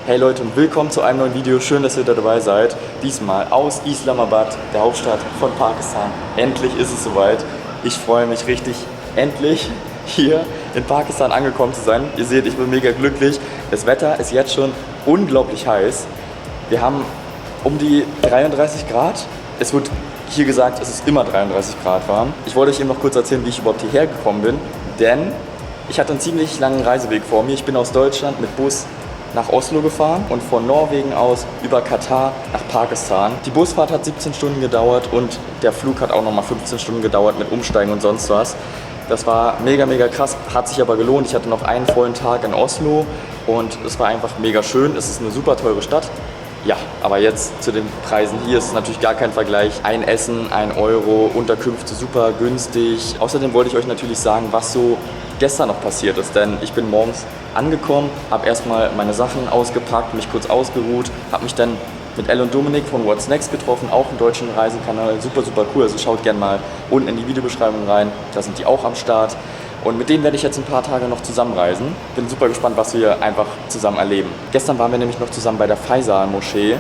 Hey Leute und willkommen zu einem neuen Video. Schön, dass ihr da dabei seid. Diesmal aus Islamabad, der Hauptstadt von Pakistan. Endlich ist es soweit. Ich freue mich richtig, endlich hier in Pakistan angekommen zu sein. Ihr seht, ich bin mega glücklich. Das Wetter ist jetzt schon unglaublich heiß. Wir haben um die 33 Grad. Es wird hier gesagt, es ist immer 33 Grad warm. Ich wollte euch eben noch kurz erzählen, wie ich überhaupt hierher gekommen bin. Denn ich hatte einen ziemlich langen Reiseweg vor mir. Ich bin aus Deutschland mit Bus nach Oslo gefahren und von Norwegen aus über Katar nach Pakistan. Die Busfahrt hat 17 Stunden gedauert und der Flug hat auch nochmal 15 Stunden gedauert mit Umsteigen und sonst was. Das war mega, mega krass, hat sich aber gelohnt. Ich hatte noch einen vollen Tag in Oslo und es war einfach mega schön. Es ist eine super teure Stadt. Ja, aber jetzt zu den Preisen hier ist es natürlich gar kein Vergleich. Ein Essen, 1 Euro, Unterkünfte super günstig. Außerdem wollte ich euch natürlich sagen, was so gestern noch passiert ist, denn ich bin morgens angekommen, habe erstmal meine Sachen ausgepackt, mich kurz ausgeruht, habe mich dann mit Elle und Dominik von What's Next getroffen, auch einen deutschen Reisekanal, super, super cool, also schaut gerne mal unten in die Videobeschreibung rein, da sind die auch am Start. Und mit denen werde ich jetzt ein paar Tage noch zusammenreisen. Bin super gespannt, was wir einfach zusammen erleben. Gestern waren wir nämlich noch zusammen bei der Faisal-Moschee.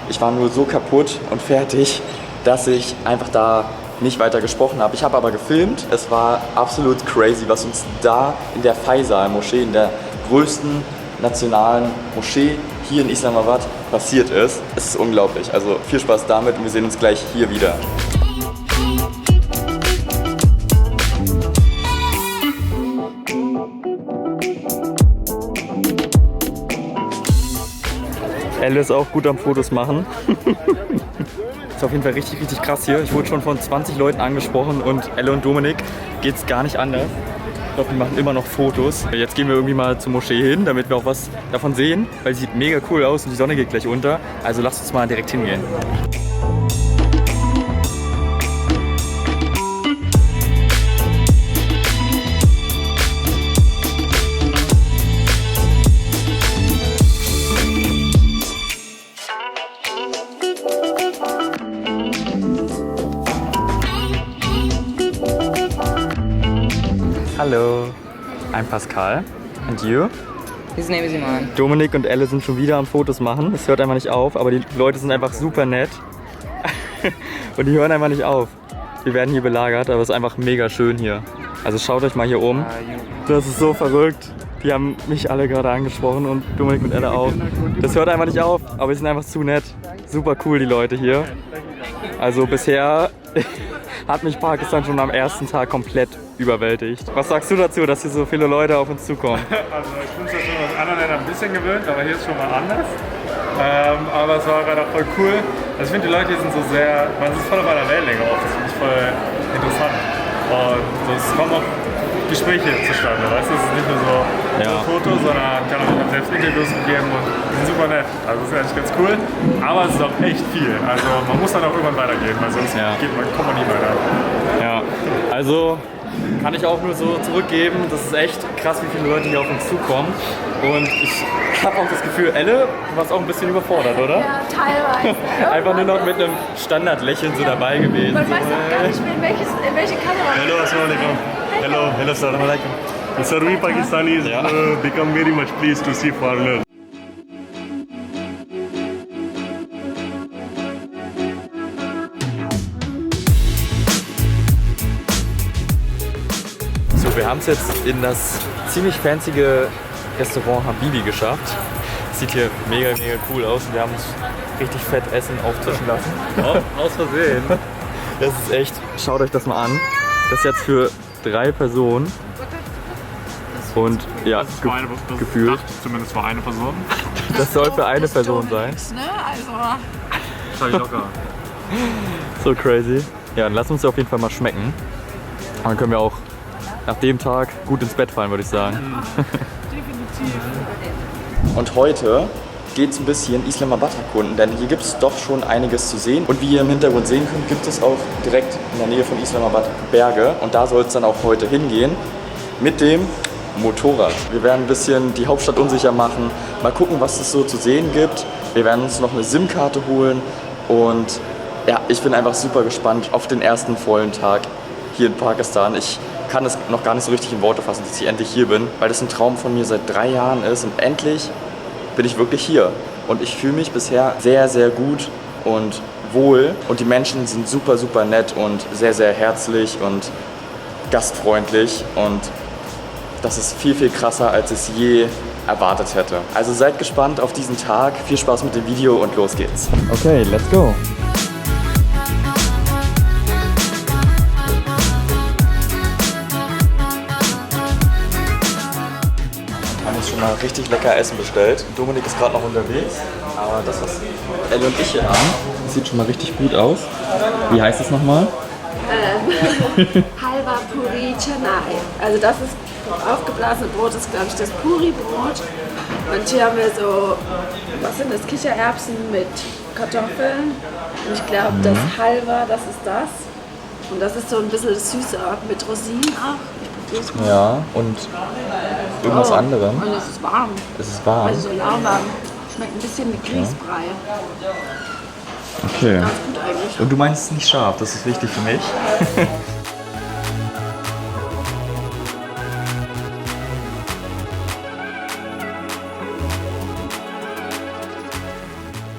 Ich war nur so kaputt und fertig, dass ich einfach da nicht weiter gesprochen habe. Ich habe aber gefilmt. Es war absolut crazy, was uns da in der Faisal-Moschee, in der größten nationalen Moschee hier in Islamabad passiert ist. Es ist unglaublich. Also viel Spaß damit und wir sehen uns gleich hier wieder. Elle ist auch gut am Fotos machen. Ist auf jeden Fall richtig, richtig krass hier. Ich wurde schon von 20 Leuten angesprochen und Elle und Dominik geht es gar nicht anders. Ich glaube, die machen immer noch Fotos. Jetzt gehen wir irgendwie mal zur Moschee hin, damit wir auch was davon sehen, weil sie sieht mega cool aus und die Sonne geht gleich unter. Also lasst uns mal direkt hingehen. Hallo, I'm Pascal. And you? His name is Iman. Dominik und Elle sind schon wieder am Fotos machen. Es hört einfach nicht auf, aber die Leute sind einfach super nett. Und die hören einfach nicht auf. Wir werden hier belagert, aber es ist einfach mega schön hier. Also schaut euch mal hier um. Das ist so verrückt. Die haben mich alle gerade angesprochen und Dominik und Elle auch. Das hört einfach nicht auf, aber sie sind einfach zu nett. Super cool, die Leute hier. Also bisher hat mich Pakistan schon am ersten Tag komplett überwältigt. Was sagst du dazu, dass hier so viele Leute auf uns zukommen? Also ich bin es ja schon aus anderen Ländern ein bisschen gewöhnt, aber hier ist schon mal anders. Aber es war gerade auch voll cool. Also ich finde, die Leute hier sind so sehr, man ist voll auf einer Wellenlänge auch. Das finde ich voll interessant. Und es kommen auch Gespräche zustande, weißt du? Es ist nicht nur so ein Foto, sondern ich habe selbst Interviews gegeben und die sind super nett. Also das ist eigentlich ganz cool, aber es ist auch echt viel. Also man muss dann auch irgendwann weitergehen, weil sonst kommt man nie weiter. Ja, also kann ich auch nur so zurückgeben. Das ist echt krass, wie viele Leute hier auf uns zukommen. Und ich habe auch das Gefühl, Elle, du warst auch ein bisschen überfordert, oder? Ja, teilweise. Einfach nur noch mit einem Standardlächeln so dabei gewesen. Man weiß auch gar nicht mehr, in welche Kamera. Hello, assalamu alaikum. Hello, assalamu alaikum. Sir, we Pakistanis become very much pleased to see foreigners. So, wir haben es jetzt in das ziemlich fancy Restaurant Habibi geschafft. Sieht hier mega, mega cool aus und wir haben uns richtig fett Essen auftischen lassen. Oh, aus Versehen. Das ist echt, schaut euch das mal an. Das ist jetzt für 3 Personen. Und ja, gefühlt. Zumindest für eine Person. Das soll für eine Person sein. Ne? Also. Das ich locker. So crazy. Ja, dann lass uns auf jeden Fall mal schmecken. Und dann können wir auch nach dem Tag gut ins Bett fallen, würde ich sagen. Definitiv. Und heute geht es ein bisschen Islamabad erkunden, denn hier gibt es doch schon einiges zu sehen. Und wie ihr im Hintergrund sehen könnt, gibt es auch direkt in der Nähe von Islamabad Berge. Und da soll es dann auch heute hingehen mit dem Motorrad. Wir werden ein bisschen die Hauptstadt unsicher machen, mal gucken, was es so zu sehen gibt. Wir werden uns noch eine SIM-Karte holen und ja, ich bin einfach super gespannt auf den ersten vollen Tag hier in Pakistan. Ich kann es noch gar nicht so richtig in Worte fassen, dass ich endlich hier bin, weil das ein Traum von mir seit 3 Jahren ist und endlich bin ich wirklich hier. Und ich fühle mich bisher sehr, sehr gut und wohl. Und die Menschen sind super, super nett und sehr, sehr herzlich und gastfreundlich. Und das ist viel, viel krasser, als ich es je erwartet hätte. Also seid gespannt auf diesen Tag. Viel Spaß mit dem Video und los geht's. Okay, let's go. Wir haben uns schon mal richtig lecker Essen bestellt. Dominik ist gerade noch unterwegs, aber das, was Elle und ich hier haben, das sieht schon mal richtig gut aus. Wie heißt es nochmal? Halva Puri Chennai. Also das ist aufgeblasene Brot, ist glaube ich das Puri-Brot. Und hier haben wir so, was sind das, Kichererbsen mit Kartoffeln. Und ich glaube, das Halva, das ist das. Und das ist so ein bisschen süßer mit Rosinen auch. Ich probier's mal. Ja, und irgendwas anderem. Und es ist warm. Es ist warm. Also so lauwarm. Schmeckt ein bisschen wie Grießbrei. Okay. Ganz gut eigentlich. Und du meinst es nicht scharf, das ist wichtig für mich.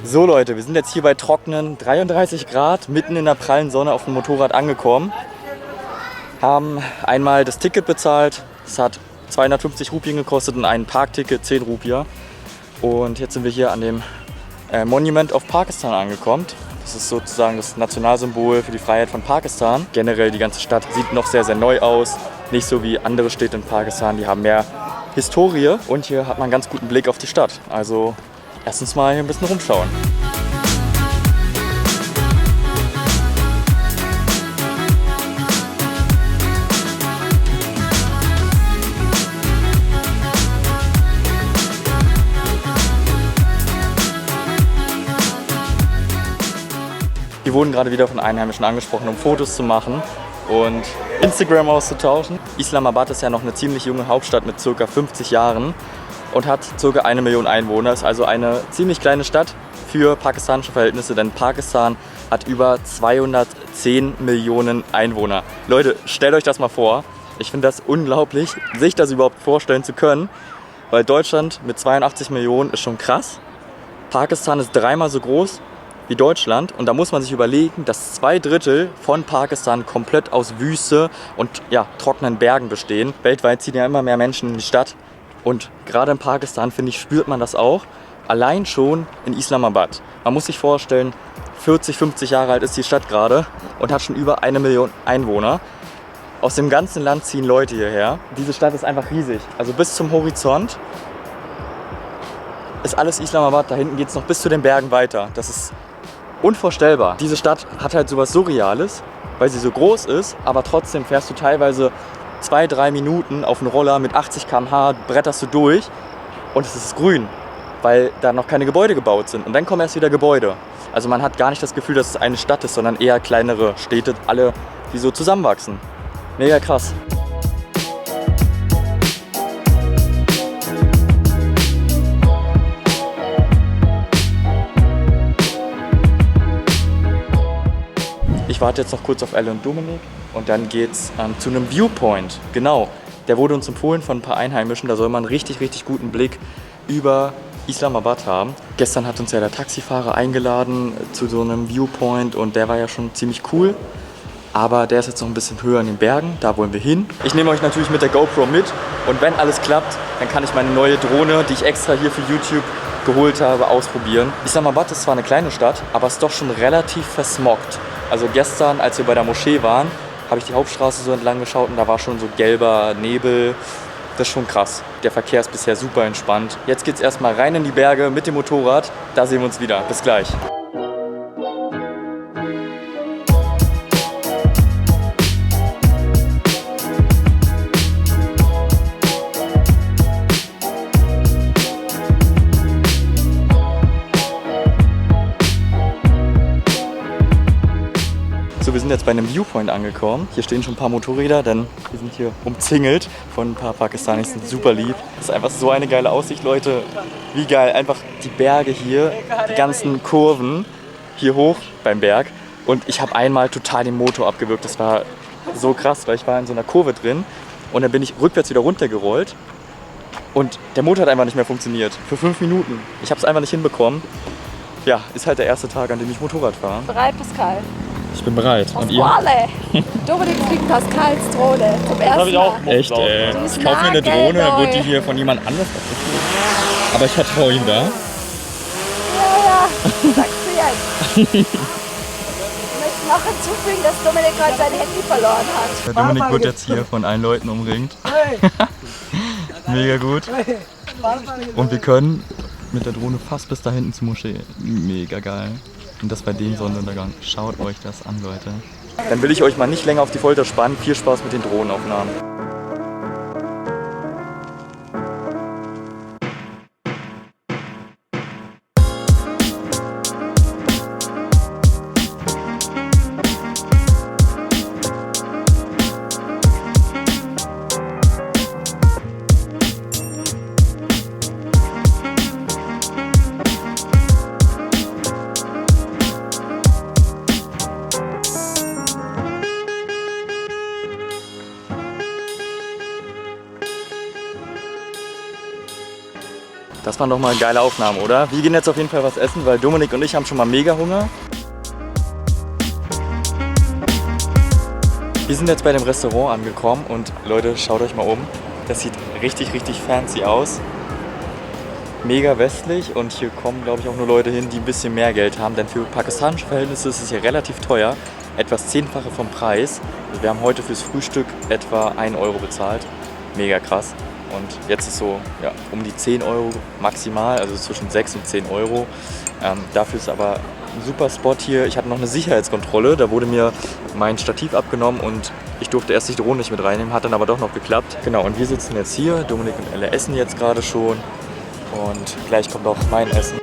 So Leute, wir sind jetzt hier bei trockenen 33 Grad, mitten in der prallen Sonne auf dem Motorrad angekommen. Haben einmal das Ticket bezahlt, das hat 250 Rupien gekostet und ein Parkticket 10 Rupier. Und jetzt sind wir hier an dem Monument of Pakistan angekommen. Das ist sozusagen das Nationalsymbol für die Freiheit von Pakistan. Generell die ganze Stadt sieht noch sehr, sehr neu aus. Nicht so wie andere Städte in Pakistan, die haben mehr Historie. Und hier hat man einen ganz guten Blick auf die Stadt. Also lass uns mal hier ein bisschen rumschauen. Wir wurden gerade wieder von Einheimischen angesprochen, um Fotos zu machen und Instagram auszutauschen. Islamabad ist ja noch eine ziemlich junge Hauptstadt mit ca. 50 Jahren und hat ca. 1 Million Einwohner. Ist also eine ziemlich kleine Stadt für pakistanische Verhältnisse, denn Pakistan hat über 210 Millionen Einwohner. Leute, stellt euch das mal vor. Ich finde das unglaublich, sich das überhaupt vorstellen zu können, weil Deutschland mit 82 Millionen ist schon krass. Pakistan ist 3-mal so groß wie Deutschland und da muss man sich überlegen, dass 2/3 von Pakistan komplett aus Wüste und ja, trockenen Bergen bestehen. Weltweit ziehen ja immer mehr Menschen in die Stadt und gerade in Pakistan, finde ich, spürt man das auch. Allein schon in Islamabad. Man muss sich vorstellen, 40, 50 Jahre alt ist die Stadt gerade und hat schon über 1 Million Einwohner. Aus dem ganzen Land ziehen Leute hierher. Diese Stadt ist einfach riesig. Also bis zum Horizont ist alles Islamabad. Da hinten geht es noch bis zu den Bergen weiter. Das ist unvorstellbar. Diese Stadt hat halt sowas Surreales, weil sie so groß ist, aber trotzdem fährst du teilweise 2-3 Minuten auf einen Roller mit 80 km/h, bretterst du durch und es ist grün, weil da noch keine Gebäude gebaut sind. Und dann kommen erst wieder Gebäude. Also man hat gar nicht das Gefühl, dass es eine Stadt ist, sondern eher kleinere Städte, alle, die so zusammenwachsen. Mega krass. Ich warte jetzt noch kurz auf Elle und Dominik und dann geht's zu einem Viewpoint. Genau, der wurde uns empfohlen von ein paar Einheimischen. Da soll man einen richtig, richtig guten Blick über Islamabad haben. Gestern hat uns ja der Taxifahrer eingeladen zu so einem Viewpoint und der war ja schon ziemlich cool. Aber der ist jetzt noch ein bisschen höher in den Bergen, da wollen wir hin. Ich nehme euch natürlich mit der GoPro mit und wenn alles klappt, dann kann ich meine neue Drohne, die ich extra hier für YouTube geholt habe, ausprobieren. Islamabad ist zwar eine kleine Stadt, aber ist doch schon relativ versmoggt. Also gestern, als wir bei der Moschee waren, habe ich die Hauptstraße so entlang geschaut und da war schon so gelber Nebel. Das ist schon krass. Der Verkehr ist bisher super entspannt. Jetzt geht es erstmal rein in die Berge mit dem Motorrad. Da sehen wir uns wieder. Bis gleich. So, wir sind jetzt bei einem Viewpoint angekommen. Hier stehen schon ein paar Motorräder, denn wir sind hier umzingelt von ein paar Pakistanis, sind super lieb. Das ist einfach so eine geile Aussicht, Leute. Wie geil, einfach die Berge hier, die ganzen Kurven hier hoch beim Berg. Und ich habe einmal total den Motor abgewürgt. Das war so krass, weil ich war in so einer Kurve drin und dann bin ich rückwärts wieder runtergerollt. Und der Motor hat einfach nicht mehr funktioniert. Für 5 Minuten. Ich habe es einfach nicht hinbekommen. Ja, ist halt der erste Tag, an dem ich Motorrad fahre. Bereit, Pascal? Ich bin bereit. Und ihr? Dominik fliegt Pascals Drohne zum ersten Mal. Echt, ey. Ich kaufe mir eine Drohne, dann wird die hier von jemand anderes abgeflogen. Aber ich vertraue ihm da. Ja, sagst du jetzt. Ich möchte noch hinzufügen, dass Dominik gerade sein Handy verloren hat. Der Dominik wird jetzt hier von allen Leuten umringt. Mega gut. Und wir können mit der Drohne fast bis da hinten zur Moschee. Mega geil. Und das bei dem Sonnenuntergang. Schaut euch das an, Leute. Dann will ich euch mal nicht länger auf die Folter spannen. Viel Spaß mit den Drohnenaufnahmen. Das waren doch mal geile Aufnahmen, oder? Wir gehen jetzt auf jeden Fall was essen, weil Dominik und ich haben schon mal mega Hunger. Wir sind jetzt bei dem Restaurant angekommen und Leute, schaut euch mal um. Das sieht richtig, richtig fancy aus. Mega westlich und hier kommen, glaube ich, auch nur Leute hin, die ein bisschen mehr Geld haben, denn für pakistanische Verhältnisse ist es hier relativ teuer. Etwas 10-fache vom Preis. Also wir haben heute fürs Frühstück etwa 1 Euro bezahlt. Mega krass. Und jetzt ist so ja, um die 10 Euro maximal, also zwischen 6 und 10 Euro. Dafür ist aber ein super Spot hier. Ich hatte noch eine Sicherheitskontrolle, da wurde mir mein Stativ abgenommen und ich durfte erst die Drohne nicht mit reinnehmen, hat dann aber doch noch geklappt. Genau, und wir sitzen jetzt hier, Dominik und Elle essen jetzt gerade schon und gleich kommt auch mein Essen.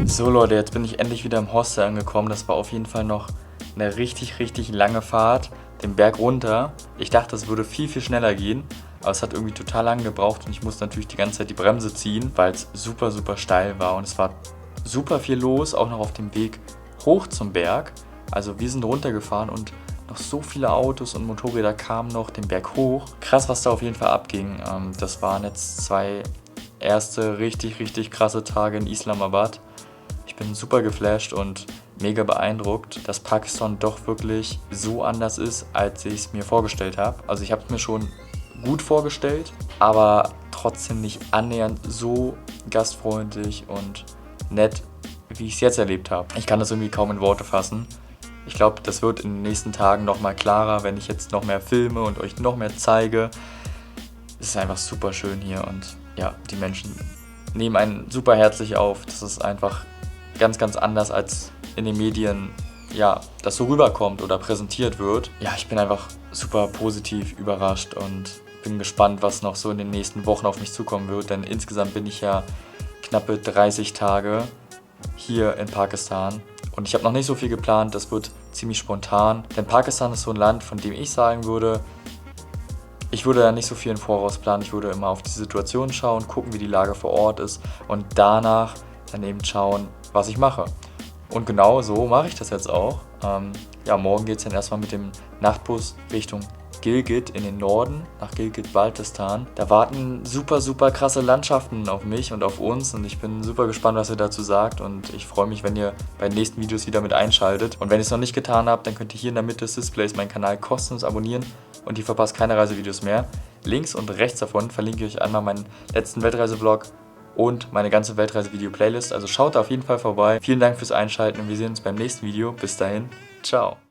So Leute, jetzt bin ich endlich wieder im Hostel angekommen. Das war auf jeden Fall noch eine richtig, richtig lange Fahrt den Berg runter. Ich dachte, es würde viel, viel schneller gehen, aber es hat irgendwie total lange gebraucht und ich musste natürlich die ganze Zeit die Bremse ziehen, weil es super, super steil war und es war super viel los, auch noch auf dem Weg hoch zum Berg. Also wir sind runtergefahren und noch so viele Autos und Motorräder kamen noch den Berg hoch. Krass, was da auf jeden Fall abging. Das waren jetzt 2 erste richtig, richtig krasse Tage in Islamabad. Ich bin super geflasht und mega beeindruckt, dass Pakistan doch wirklich so anders ist, als ich es mir vorgestellt habe. Also ich habe es mir schon gut vorgestellt, aber trotzdem nicht annähernd so gastfreundlich und nett, wie ich es jetzt erlebt habe. Ich kann das irgendwie kaum in Worte fassen. Ich glaube, das wird in den nächsten Tagen noch mal klarer, wenn ich jetzt noch mehr filme und euch noch mehr zeige. Es ist einfach super schön hier und ja, die Menschen nehmen einen super herzlich auf. Das ist einfach ganz, ganz anders als in den Medien, ja, das so rüberkommt oder präsentiert wird. Ja, ich bin einfach super positiv überrascht und bin gespannt, was noch so in den nächsten Wochen auf mich zukommen wird, denn insgesamt bin ich ja knappe 30 Tage hier in Pakistan und ich habe noch nicht so viel geplant, das wird ziemlich spontan, denn Pakistan ist so ein Land, von dem ich sagen würde, ich würde da nicht so viel im Voraus planen, ich würde immer auf die Situation schauen, gucken, wie die Lage vor Ort ist und danach dann eben schauen, was ich mache. Und genau so mache ich das jetzt auch. Ja, morgen geht es dann erstmal mit dem Nachtbus Richtung Gilgit in den Norden, nach Gilgit-Baltistan. Da warten super, super krasse Landschaften auf mich und auf uns und ich bin super gespannt, was ihr dazu sagt und ich freue mich, wenn ihr bei den nächsten Videos wieder mit einschaltet. Und wenn ihr es noch nicht getan habt, dann könnt ihr hier in der Mitte des Displays meinen Kanal kostenlos abonnieren und ihr verpasst keine Reisevideos mehr. Links und rechts davon verlinke ich euch einmal meinen letzten Weltreisevlog und meine ganze Weltreise-Video-Playlist. Also schaut da auf jeden Fall vorbei. Vielen Dank fürs Einschalten und wir sehen uns beim nächsten Video. Bis dahin, ciao.